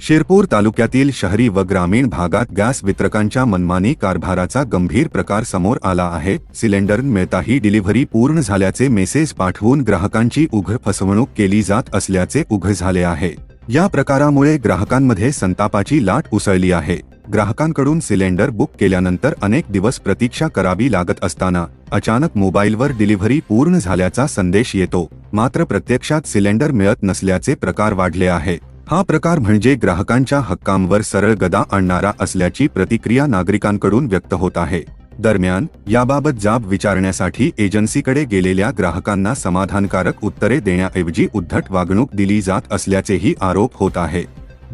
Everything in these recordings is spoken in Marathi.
शिरपूर तालुक्यातील शहरी व ग्रामीण भागात गॅस वितरकांच्या मनमानी कारभाराचा गंभीर प्रकार समोर आला आहे। सिलेंडर मिळताही डिलिव्हरी पूर्ण झाल्याचे मेसेज पाठवून ग्राहकांची उघड फसवणूक केली जात असल्याचे उघड झाले आहे। या प्रकारामुळे ग्राहकांमध्ये संतापाची लाट उसळली आहे। ग्राहकांकडून सिलेंडर बुक केल्यानंतर अनेक दिवस प्रतीक्षा करावी लागत असताना अचानक मोबाईलवर डिलिव्हरी पूर्ण झाल्याचा संदेश येतो, मात्र प्रत्यक्षात सिलेंडर मिळत नसल्याचे प्रकार वाढले आहे। हा प्रकार म्हणजे ग्राहकांच्या हक्कांवर सरळ गदा आणणारा असल्याची प्रतिक्रिया नागरिकांकडून व्यक्त होत आहे। दरम्यान याबाबत जाब विचारण्यासाठी एजन्सीकडे गेलेल्या ग्राहकांना समाधानकारक उत्तरे देण्याऐवजी उद्धट वागणूक दिली जात असल्याचेही आरोप होत आहे।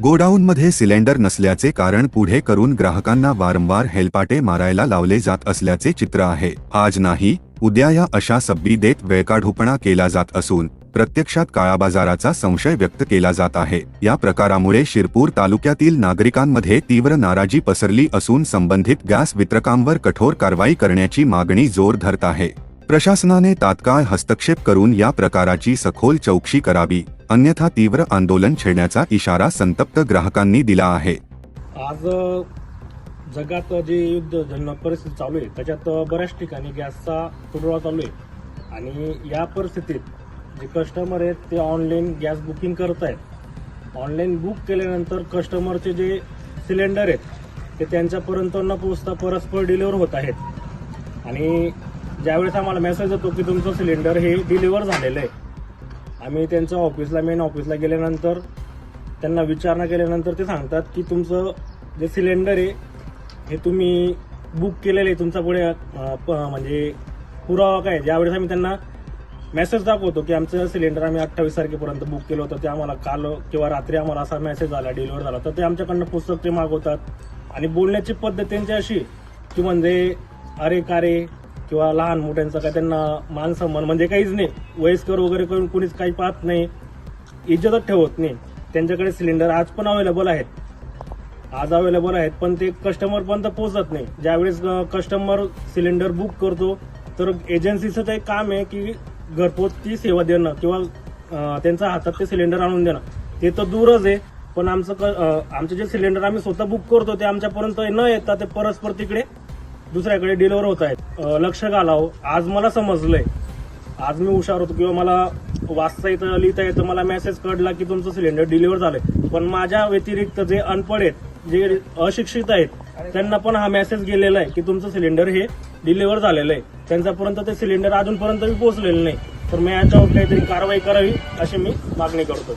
गोडाऊनमध्ये सिलेंडर नसल्याचे कारण पुढे करून ग्राहकांना वारंवार हेलपाटे मारायला लावले जात असल्याचे चित्र आहे। आज नाही उद्या या अशा सबबी देत वेळकाढूपणा केला जात असून प्रत्यक्षात काळाबाजाराचा संशय व्यक्त केला जात आहे। या प्रकारामुळे शिरपूर तालुक्यातील नागरिकांमध्ये तीव्र नाराजी पसरली असून संबंधित गॅस वितरकांवर कठोर कारवाई करण्याची मागणी जोर धरत आहे। प्रशासनाने तात्काळ हस्तक्षेप करून या प्रकाराची सखोल चौकशी करावी, अन्यथा तीव्र आंदोलन छेडण्याचा इशारा संतप्त ग्राहकांनी दिला आहे। आज जगात जे युद्धजन्य परिस्थिती चालू आहे त्याच्यात बऱ्याच ठिकाणी गॅसचा तुटवडा चालू आहे आणि या परिस्थितीत जे कस्टमर आहेत ते ऑनलाईन गॅस बुकिंग करत आहेत। ऑनलाईन बुक केल्यानंतर कस्टमरचे जे सिलेंडर आहेत ते त्यांच्यापर्यंत न पोहोचता परस्पर डिलिव्हर होत आहेत आणि ज्यावेळेस आम्हाला मेसेज येतो की तुमचं सिलेंडर हे डिलिव्हर झालेलं आहे, आम्ही त्यांच्या ऑफिसला मेन ऑफिसला गेल्यानंतर त्यांना विचारणा केल्यानंतर ते सांगतात की तुमचं जे सिलेंडर आहे हे तुम्ही बुक केलेलं आहे, तुमचा पुढे म्हणजे पुरावा काय। ज्यावेळेस आम्ही त्यांना मेसेज दाखवतो की आमचं सिलेंडर आम्ही 28 तारखेपर्यंत बुक केलं होतं, ते आम्हाला काल किंवा रात्री आम्हाला असा मेसेज आला डिलिव्हर झाला, तर ते आमच्याकडनं पुस्तक ते मागवतात आणि बोलण्याची पद्धत त्यांची अशी की म्हणजे अरे का रे किंवा लहान मोठ्यांचा काय त्यांना मान सन्मान म्हणजे काहीच नाही, वयस्कर वगैरे करून कुणीच काही पाहत नाही, इज्जतच ठेवत नाही। त्यांच्याकडे सिलेंडर आज पण अवेलेबल आहेत पण ते कस्टमरपर्यंत पोहोचत नाही। ज्यावेळेस कस्टमर सिलेंडर बुक करतो तर एजन्सीचं ते काम आहे की घरपोच सेवा देणं किंवा त्यांच्या हातात ते सिलेंडर आणून देणं, ते तर दूरच आहे। पण आमचे जे सिलेंडर आम्ही स्वतः बुक करतो ते आमच्यापर्यंत न येतात ते परस्पर तिकडे दुसऱ्याकडे डिलिव्हर होत आहेत। लक्ष घालावं। आज मला समजलंय, आज मी हुशार होतो किंवा मला वाचता येतं लिहिता येतं, मला मेसेज कळला की तुमचं सिलेंडर डिलिव्हर झालंय, पण माझ्या व्यतिरिक्त जे अनपढ आहेत, जे अशिक्षित आहेत, त्यांना पण हा मेसेज गेलेला आहे की तुमचं सिलेंडर हे डिलिव्हर झालेलं आहे, त्यांच्यापर्यंत ते सिलेंडर अजूनपर्यंत पोहोचलेलं नाही। तर मी याच्यावर काहीतरी कारवाई करावी अशी मी मागणी करतो।